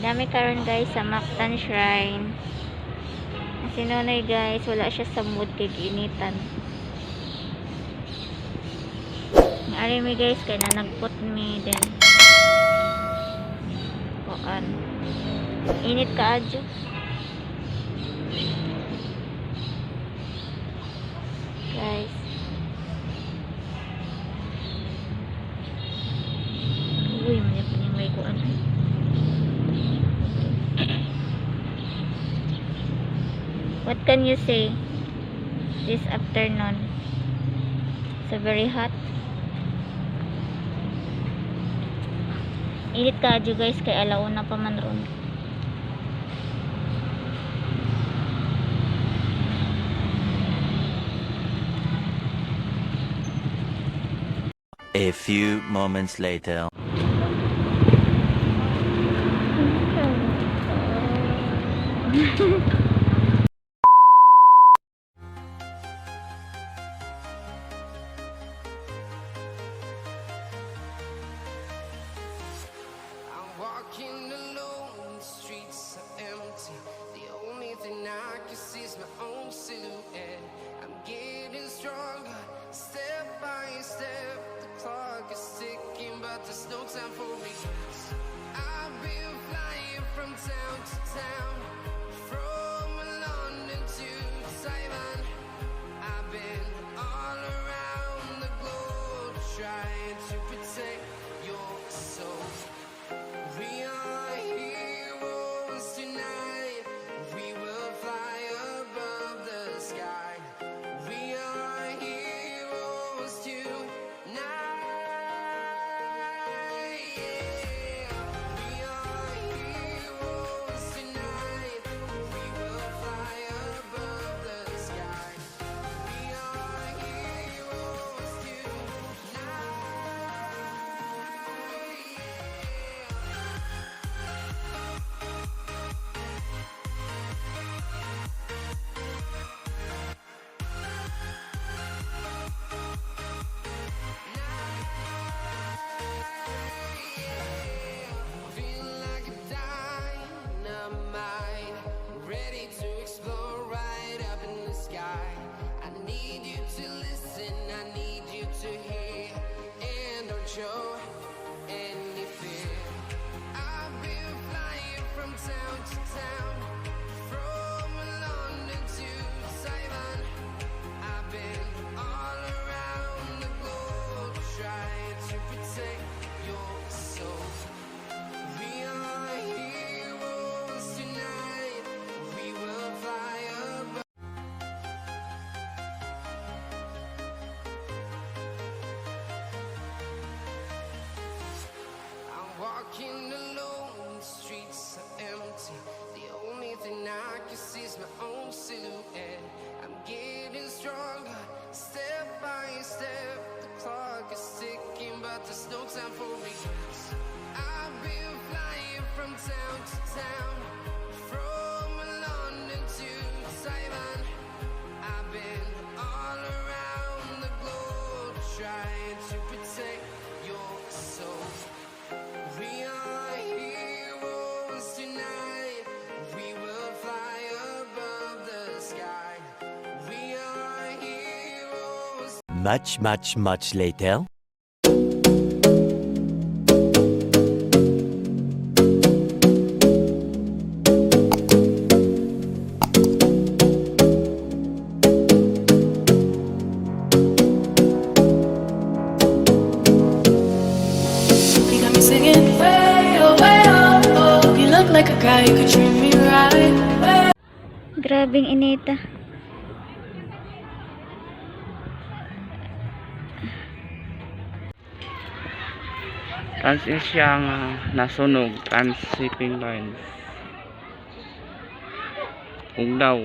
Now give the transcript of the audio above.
Dami karon guys sa Mactan Shrine. Si Nonoy guys, wala siya sa mood kay initan. Ari mi guys kay na nagput mi din. Kuan. Init ka adyo. Guys. Uy, man may kuan. What can you say this afternoon? It's very hot. Init ka adyo guys kay alauna pa man ron. A few moments later. Walking alone, the streets are empty. The only thing I can see is my own silhouette. I'm getting stronger, step by step. The clock is ticking, but there's no time for regrets. I've been flying from town to town, from London to Taiwan. I've been all around the globe, trying to protect your soul. We are heroes tonight. We will fly above the sky. We are heroes tonight. Yeah. We are heroes tonight. We will fly above the sky. We are heroes tonight. Feel like a dynamite, ready to explode right up in the sky. I need you to listen, I need you to hear, and don't show any fear. I've been flying from town to town, from London to Taiwan. I've been all around the globe, trying to protect your soul. We are heroes tonight. We will fly above. I'm walking alone, the streets are empty. The only thing I can see is my own silhouette. I'm getting stronger, step by step. The clock is ticking, but there's no time for regrets. I've been flying from town to town, from London to Taiwan. I've been all around the globe, trying to protect your soul. We are heroes tonight. We will fly above the sky. We are heroes. Much later. You got me singing way oh, oh. You look like a guy who could treat me right. Grabing inita. Trans-Asia nga nasunog, trans-shipping lines. Ugdaw.